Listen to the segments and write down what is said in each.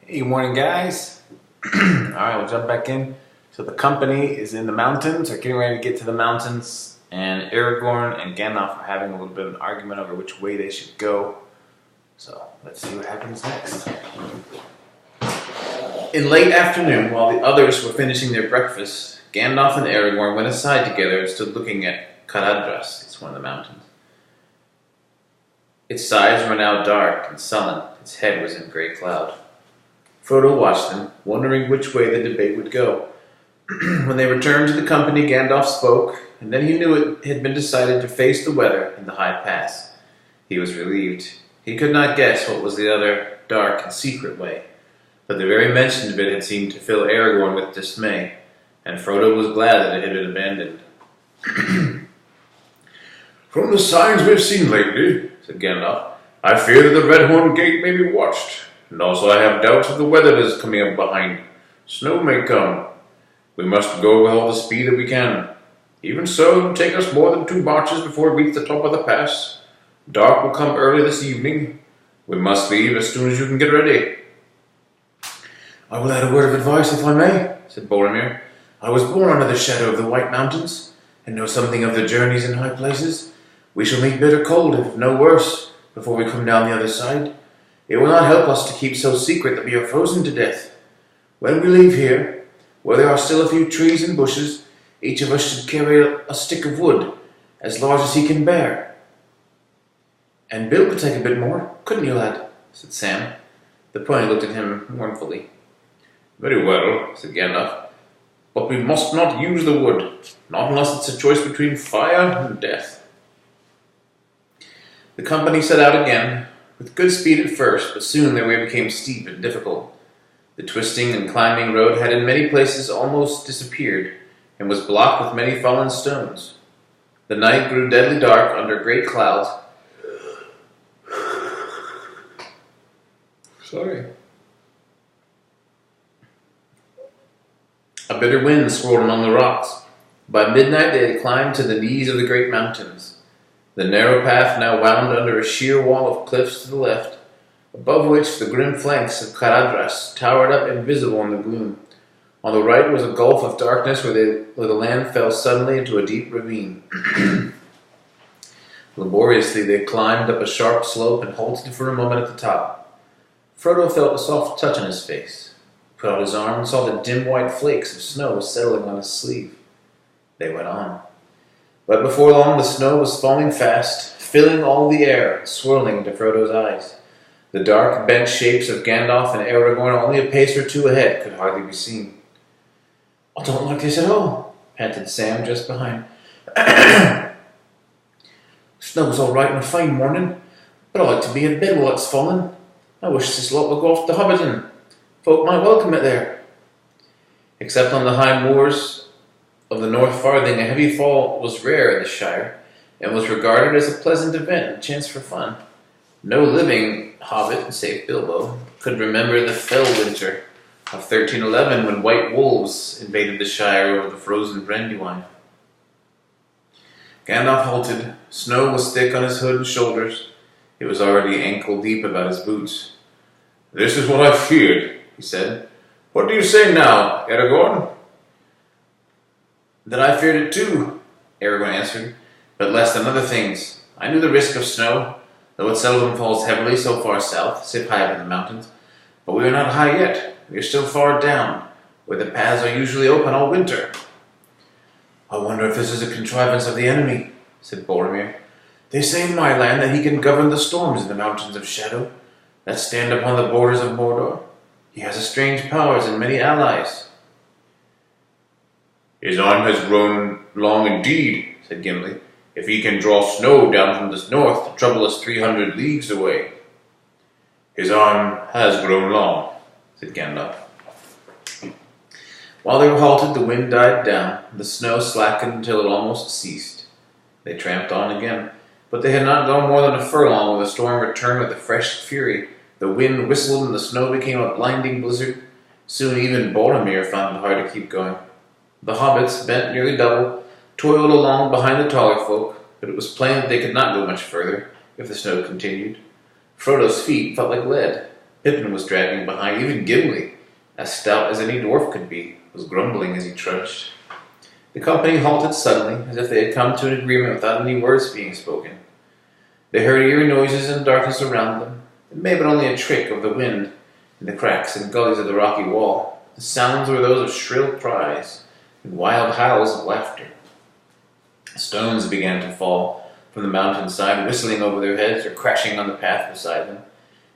Hey, morning, guys. All right, we'll jump back in. So the company is in the mountains, or getting ready to get to the mountains, and Aragorn and Gandalf are having a little bit of an argument over which way they should go. So let's see what happens next. In late afternoon, while the others were finishing their breakfast, Gandalf and Aragorn went aside together and stood looking at Caradhras. It's one of the mountains. Its sides were now dark and sullen. Its head was in grey cloud. Frodo watched them, wondering which way the debate would go. When they returned to the company, Gandalf spoke, and then he knew it had been decided to face the weather in the high pass. He was relieved. He could not guess what was the other dark and secret way, but the very mention of it had seemed to fill Aragorn with dismay, and Frodo was glad that it had been abandoned. From the signs we've seen lately, said Gandalf, I fear that the Redhorn Gate may be watched, and also I have doubts of the weather that is coming up behind. Snow may come. We must go with all the speed that we can. Even so, it will take us more than 2 marches before we reach the top of the pass. Dark will come early this evening. We must leave as soon as you can get ready. I will add a word of advice, if I may, said Boromir. I was born under the shadow of the White Mountains, and know something of the journeys in high places. We shall meet bitter cold, if no worse, before we come down the other side. It will not help us to keep so secret that we are frozen to death. When we leave here, where there are still a few trees and bushes, each of us should carry a stick of wood, as large as he can bear. And Bill could take a bit more, couldn't you, lad? Said Sam. The pony looked at him mournfully. Very well, said Gandalf, but we must not use the wood, not unless it's a choice between fire and death. The company set out again, with good speed at first, but soon their way became steep and difficult. The twisting and climbing road had in many places almost disappeared, and was blocked with many fallen stones. The night grew deadly dark under great clouds. A bitter wind swirled among the rocks. By midnight they had climbed to the knees of the great mountains. The narrow path now wound under a sheer wall of cliffs to the left, above which the grim flanks of Caradhras towered up invisible in the gloom. On the right was a gulf of darkness where the land fell suddenly into a deep ravine. Laboriously they climbed up a sharp slope and halted for a moment at the top. Frodo felt a soft touch on his face. He put out his arm and saw the dim white flakes of snow settling on his sleeve. They went on. But before long the snow was falling fast, filling all the air, swirling into Frodo's eyes. The dark, bent shapes of Gandalf and Aragorn only a pace or two ahead could hardly be seen. I don't like this at all, panted Sam just behind. Snow's all right on a fine morning, but I like to be in bed while it's falling. I wish this lot would go off to Hobbiton. Folk might welcome it there. Except on the high moors of the North Farthing, a heavy fall was rare in the Shire, and was regarded as a pleasant event, a chance for fun. No living hobbit, save Bilbo, could remember the fell winter of 1311 when white wolves invaded the Shire over the frozen Brandywine. Gandalf halted. Snow was thick on his hood and shoulders. It was already ankle-deep about his boots. This is what I feared, he said. What do you say now, Aragorn? That I feared it too, Aragorn answered, but less than other things. I knew the risk of snow, though it seldom falls heavily so far south, save high up in the mountains. But we are not high yet. We are still far down, where the paths are usually open all winter. I wonder if this is a contrivance of the enemy, said Boromir. They say in my land that he can govern the storms in the mountains of shadow that stand upon the borders of Mordor. He has strange powers and many allies. His arm has grown long indeed, said Gimli, if he can draw snow down from the north to trouble us 300 leagues away. His arm has grown long, said Gandalf. While they were halted, the wind died down. The snow slackened until it almost ceased. They tramped on again, but they had not gone more than a furlong when the storm returned with a fresh fury. The wind whistled and the snow became a blinding blizzard. Soon even Boromir found it hard to keep going. The hobbits, bent nearly double, toiled along behind the taller folk, but it was plain that they could not go much further if the snow continued. Frodo's feet felt like lead. Pippin was dragging behind. Even Gimli, as stout as any dwarf could be, was grumbling as he trudged. The company halted suddenly, as if they had come to an agreement without any words being spoken. They heard eerie noises in the darkness around them. It may have been only a trick of the wind in the cracks and gullies of the rocky wall. The sounds were those of shrill cries and wild howls of laughter. Stones began to fall from the mountainside, whistling over their heads or crashing on the path beside them.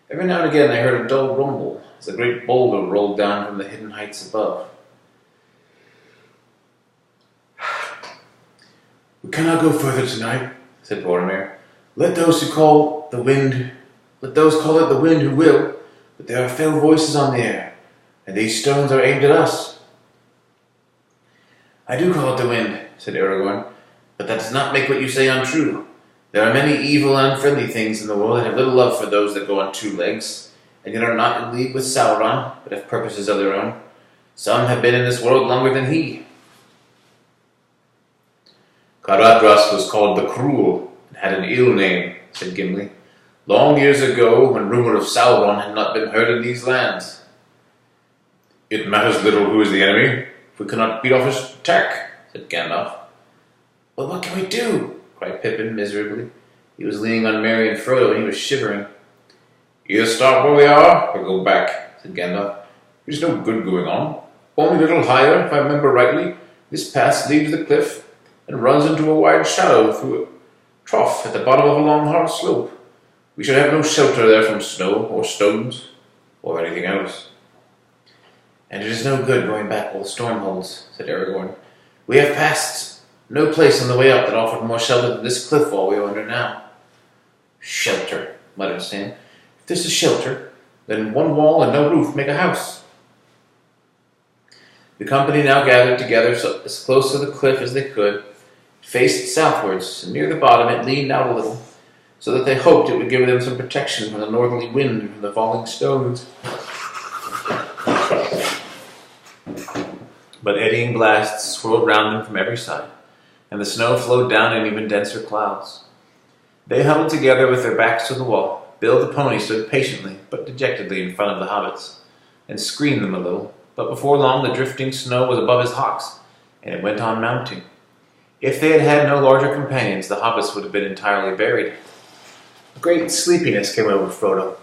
Every now and again they heard a dull rumble as a great boulder rolled down from the hidden heights above. "We cannot go further tonight," said Boromir. Let those call it the wind who will, but there are fell voices on the air, and these stones are aimed at us." "I do call it the wind," said Aragorn, "but that does not make what you say untrue. There are many evil and unfriendly things in the world that have little love for those that go on two legs, and yet are not in league with Sauron, but have purposes of their own. Some have been in this world longer than he." Caradhras was called the Cruel, and had an ill name, said Gimli, long years ago, when rumour of Sauron had not been heard in these lands. "It matters little who is the enemy, if we cannot beat off his attack," said Gandalf. "Well, what can we do?" cried Pippin miserably. He was leaning on Merry and Frodo, and he was shivering. "Either start where we are, or go back," said Gandalf. "There's no good going on. Only a little higher, if I remember rightly, this path leaves the cliff and runs into a wide shadow through a trough at the bottom of a long hard slope. We should have no shelter there from snow, or stones, or anything else." "And it is no good going back while the storm holds," said Aragorn. "We have passed no place on the way up that offered more shelter than this cliff wall we are under now." "Shelter," muttered Sam. "If this is shelter, then one wall and no roof make a house." The company now gathered together as close to the cliff as they could, faced southwards, and near the bottom it leaned out a little, so that they hoped it would give them some protection from the northerly wind and from the falling stones. But eddying blasts swirled round them from every side, and the snow flowed down in even denser clouds. They huddled together with their backs to the wall. Bill the pony stood patiently but dejectedly in front of the hobbits, and screened them a little, but before long the drifting snow was above his hocks, and it went on mounting. If they had had no larger companions, the hobbits would have been entirely buried. A great sleepiness came over Frodo.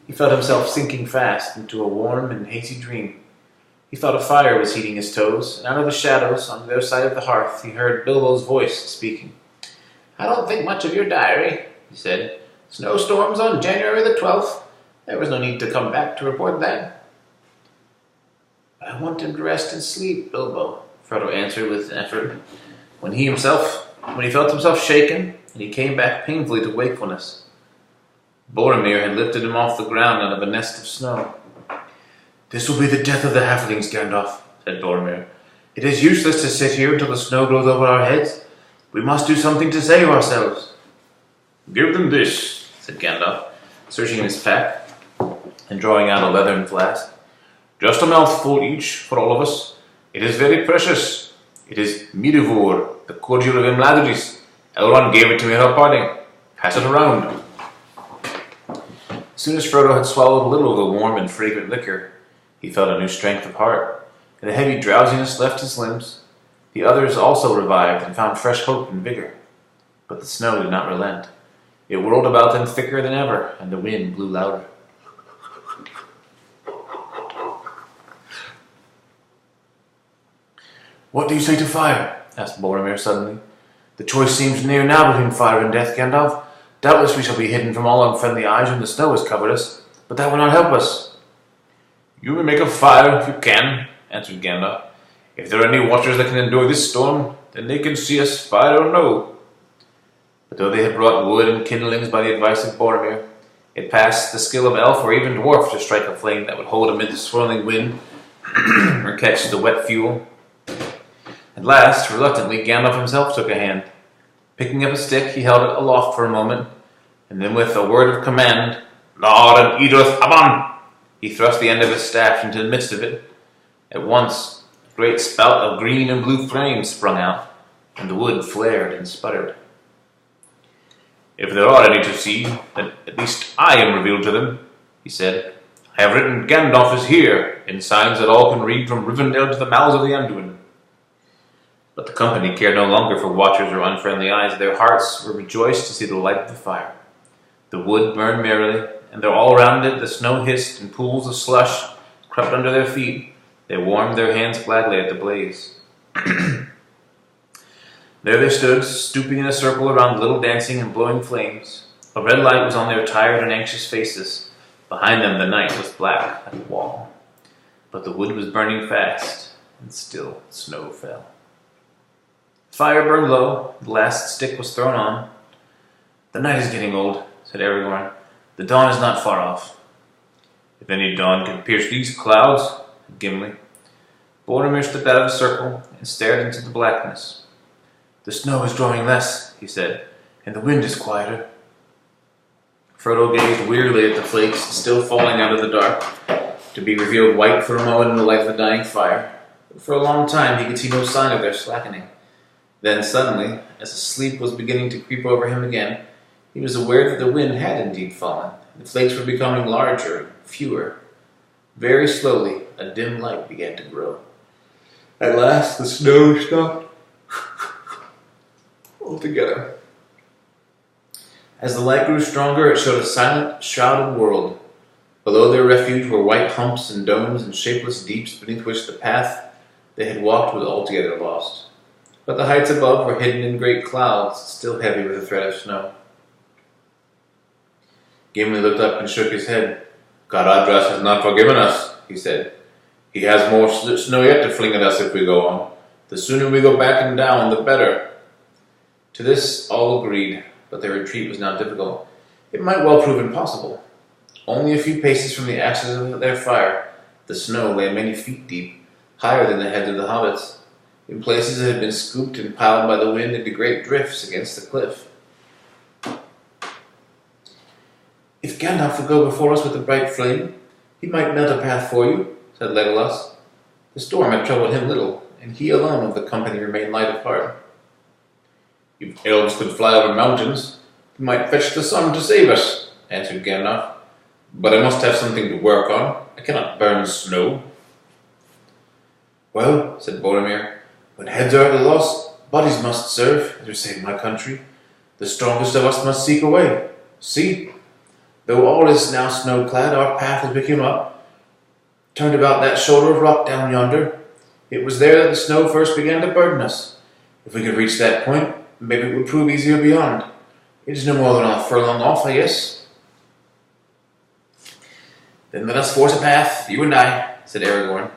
He felt himself sinking fast into a warm and hazy dream. He thought a fire was heating his toes, and out of the shadows, on the other side of the hearth, he heard Bilbo's voice speaking. "I don't think much of your diary," he said. "Snowstorms on January the 12th. There was no need to come back to report that." "I want him to rest and sleep, Bilbo," Frodo answered with an effort. When he felt himself shaken, and he came back painfully to wakefulness. Boromir had lifted him off the ground out of a nest of snow. "This will be the death of the halflings, Gandalf," said Boromir. "It is useless to sit here until the snow blows over our heads. We must do something to save ourselves." "Give them this," said Gandalf, searching in his pack and drawing out a leathern flask. "Just a mouthful each for all of us. It is very precious. It is Mirivor, the cordial of Imladris. Elrond gave it to me at our parting. Pass it around." As soon as Frodo had swallowed a little of the warm and fragrant liquor, he felt a new strength of heart, and a heavy drowsiness left his limbs. The others also revived and found fresh hope and vigor. But the snow did not relent. It whirled about them thicker than ever, and the wind blew louder. "What do you say to fire?" asked Boromir suddenly. "The choice seems near now between fire and death, Gandalf. Doubtless we shall be hidden from all unfriendly eyes when the snow has covered us, but that will not help us." "You may make a fire if you can," answered Gandalf. "If there are any watchers that can endure this storm, then they can see us, fire or no." But though they had brought wood and kindlings by the advice of Boromir, it passed the skill of elf or even dwarf to strike a flame that would hold amid the swirling wind or catch the wet fuel. At last, reluctantly, Gandalf himself took a hand. Picking up a stick, he held it aloft for a moment, and then with a word of command, "Nod and Idrith Aban!" he thrust the end of his staff into the midst of it. At once, a great spout of green and blue flame sprung out, and the wood flared and sputtered. "If there are any to see, then at least I am revealed to them," he said. I have written Gandalf is here, in signs that all can read from Rivendell to the mouths of the Anduin. But the company cared no longer for watchers or unfriendly eyes. Their hearts were rejoiced to see the light of the fire. The wood burned merrily, and though all around it the snow hissed and pools of slush crept under their feet, they warmed their hands gladly at the blaze. There they stood, stooping in a circle around the little dancing and blowing flames. A red light was on their tired and anxious faces. Behind them the night was black like a wall. But the wood was burning fast, and still snow fell. The fire burned low, the last stick was thrown on. "The night is getting old," said Aragorn. "The dawn is not far off." "If any dawn can pierce these clouds," said Gimli. Boromir stepped out of the circle and stared into the blackness. "The snow is growing less," he said, "and the wind is quieter." Frodo gazed wearily at the flakes still falling out of the dark, to be revealed white for a moment in the light of the dying fire. But for a long time he could see no sign of their slackening. Then suddenly, as the sleep was beginning to creep over him again, he was aware that the wind had indeed fallen. The flakes were becoming larger and fewer. Very slowly, a dim light began to grow. At last, the snow stopped altogether. As the light grew stronger, it showed a silent, shrouded world. Below their refuge were white humps and domes and shapeless deeps beneath which the path they had walked was altogether lost. But the heights above were hidden in great clouds, still heavy with a thread of snow. Gimli looked up and shook his head. "Caradhras has not forgiven us," he said. "He has more snow yet to fling at us if we go on. The sooner we go back and down, the better." To this all agreed, but their retreat was now difficult. It might well prove impossible. Only a few paces from the ashes of their fire, the snow lay many feet deep, higher than the heads of the hobbits. In places it had been scooped and piled by the wind into great drifts against the cliff. "If Gandalf would go before us with a bright flame, he might melt a path for you," said Legolas. The storm had troubled him little, and he alone of the company remained light of heart. "If elves could fly over mountains, we might fetch the sun to save us," answered Gandalf. "But I must have something to work on. I cannot burn snow." "Well," said Boromir, "when heads are at a loss, bodies must serve, as we say in my country. The strongest of us must seek a way. See, though all is now snow-clad, our path as we came up turned about that shoulder of rock down yonder. It was there that the snow first began to burden us. If we could reach that point, maybe it would prove easier beyond. It is no more than a furlong off, I guess." "Then let us force a path, you and I," said Aragorn.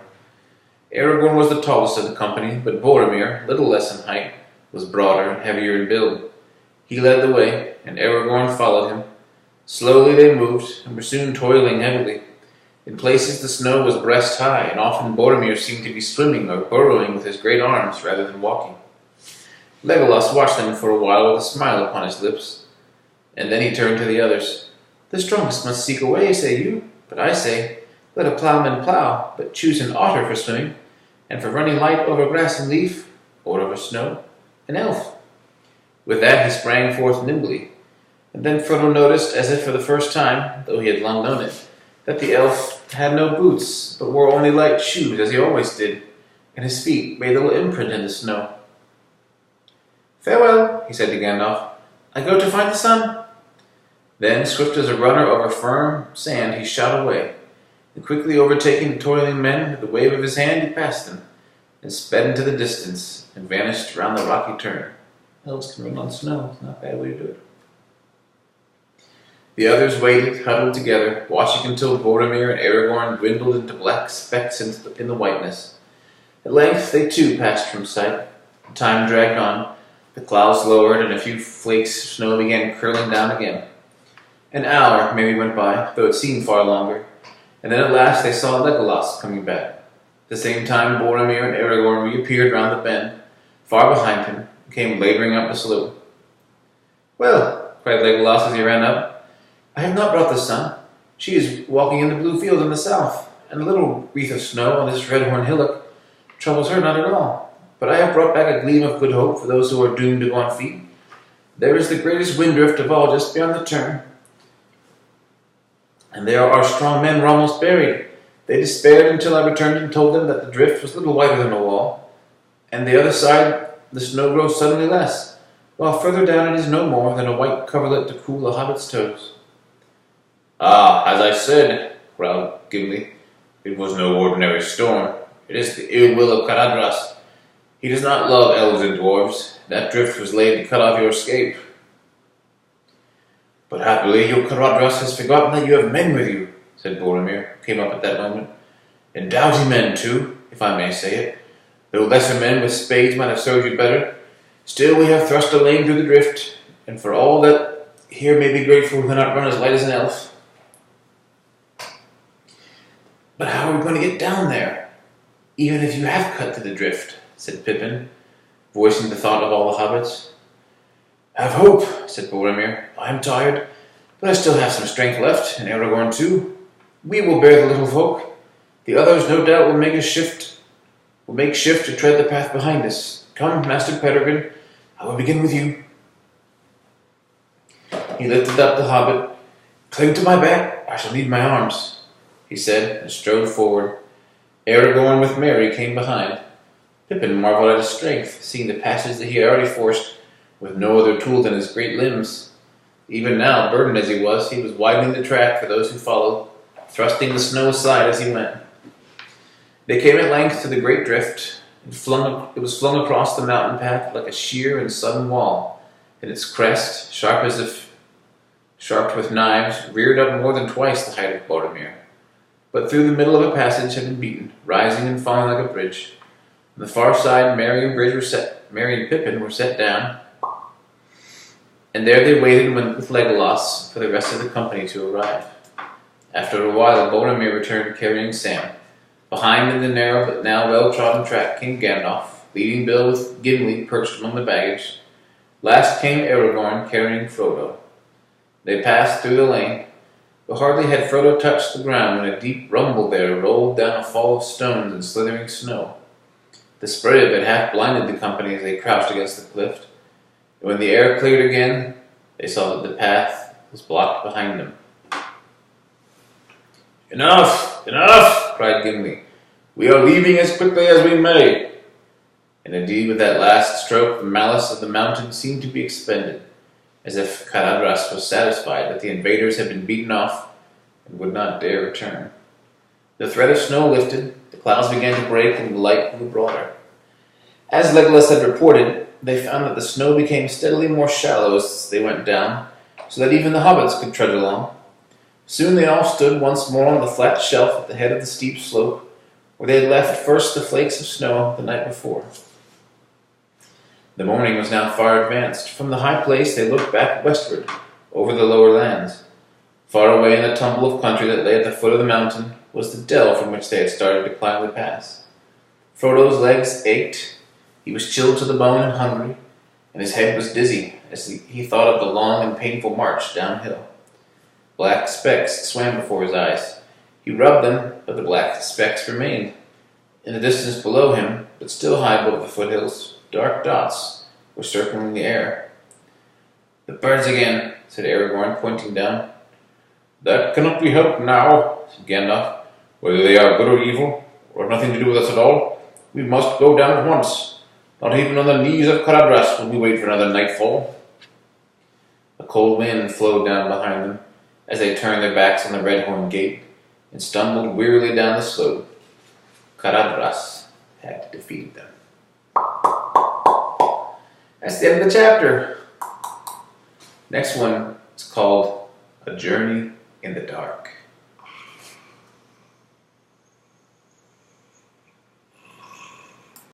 Aragorn was the tallest of the company, but Boromir, little less in height, was broader and heavier in build. He led the way, and Aragorn followed him. Slowly they moved, and were soon toiling heavily. In places the snow was breast high, and often Boromir seemed to be swimming or burrowing with his great arms rather than walking. Legolas watched them for a while with a smile upon his lips, and then he turned to the others. "The strongest must seek a way, say you, but I say, let a plowman plow, but choose an otter for swimming, and for running light over grass and leaf, or over snow, an elf." With that he sprang forth nimbly, and then Frodo noticed, as if for the first time, though he had long known it, that the elf had no boots, but wore only light shoes, as he always did, and his feet made little imprint in the snow. "Farewell," he said to Gandalf. "I go to find the sun." Then, swift as a runner over firm sand, he shot away, and quickly overtaking the toiling men, with a wave of his hand he passed them, and sped into the distance, and vanished round the rocky turn. Elves can run on snow. It's not a bad way to do it. The others waited, huddled together, watching until Boromir and Aragorn dwindled into black specks in the whiteness. At length they too passed from sight. The time dragged on. The clouds lowered, and a few flakes of snow began curling down again. An hour maybe went by, though it seemed far longer, and then at last they saw Legolas coming back. At the same time, Boromir and Aragorn reappeared round the bend, far behind him, and came labouring up the slope. "Well," cried Legolas as he ran up, "I have not brought the sun. She is walking in the blue field in the south, and a little wreath of snow on this red-horn hillock troubles her not at all. But I have brought back a gleam of good hope for those who are doomed to go on feet. There is the greatest wind drift of all just beyond the turn. and there our strong men were almost buried. They despaired until I returned and told them that the drift was little wider than a wall, and the other side the snow grows suddenly less, while further down it is no more than a white coverlet to cool a hobbit's toes. Ah, as I said, growled Gimli, it was no ordinary storm. It is the ill will of Caradhras. He does not love elves and dwarves. That drift was laid to cut off your escape. But happily your Caradhras has forgotten that you have men with you, said Boromir, who came up at that moment. And doughty men, too, if I may say it. Though lesser men with spades might have served you better, still we have thrust a lane through the drift, and for all that here may be grateful who cannot run as light as an elf. But how are we going to get down there, even if you have cut through the drift? Said Pippin, voicing the thought of all the hobbits. Have hope, said Boromir. I am tired, but I still have some strength left, and Aragorn too. We will bear the little folk. The others, no doubt, will make shift to tread the path behind us. Come, Master Peregrine, I will begin with you. He lifted up the hobbit. Cling to my back, I shall need my arms, he said, and strode forward. Aragorn with Merry came behind. Pippin marveled at his strength, seeing the passage that he had already forced, with no other tool than his great limbs. Even now, burdened as he was widening the track for those who followed, thrusting the snow aside as he went. They came at length to the great drift. It was flung across the mountain path like a sheer and sudden wall, and its crest, sharp as if sharped with knives, reared up more than twice the height of Boromir. But through the middle of a passage had been beaten, rising and falling like a bridge. On the far side, Merry and Pippin were set down, and there they waited with Legolas for the rest of the company to arrive. After a while, Boromir returned carrying Sam. Behind in the narrow but now well-trodden track came Gandalf, leading Bill with Gimli perched among the baggage. Last came Aragorn carrying Frodo. They passed through the lane, but hardly had Frodo touched the ground when a deep rumble there rolled down a fall of stones and slithering snow. The spray of it half blinded the company as they crouched against the cliff. And when the air cleared again, they saw that the path was blocked behind them. Enough! Enough! Cried Gimli. We are leaving as quickly as we may. And indeed, with that last stroke, the malice of the mountain seemed to be expended, as if Caradhras was satisfied that the invaders had been beaten off and would not dare return. The threat of snow lifted, the clouds began to break, and the light grew broader. As Legolas had reported, they found that the snow became steadily more shallow as they went down, so that even the hobbits could trudge along. Soon they all stood once more on the flat shelf at the head of the steep slope, where they had left first the flakes of snow the night before. The morning was now far advanced. From the high place they looked back westward, over the lower lands. Far away in the tumble of country that lay at the foot of the mountain was the dell from which they had started to climb the pass. Frodo's legs ached, he was chilled to the bone and hungry, and his head was dizzy as he thought of the long and painful march downhill. Black specks swam before his eyes. He rubbed them, but the black specks remained. In the distance below him, but still high above the foothills, dark dots were circling the air. "The birds again," said Aragorn, pointing down. "That cannot be helped now," said Gandalf. "Whether they are good or evil, or have nothing to do with us at all, we must go down at once. Not even on the knees of Caradhras will we wait for another nightfall." A cold wind flowed down behind them as they turned their backs on the Redhorn Gate and stumbled wearily down the slope. Caradhras had defeated them. That's the end of the chapter. Next one is called A Journey in the Dark.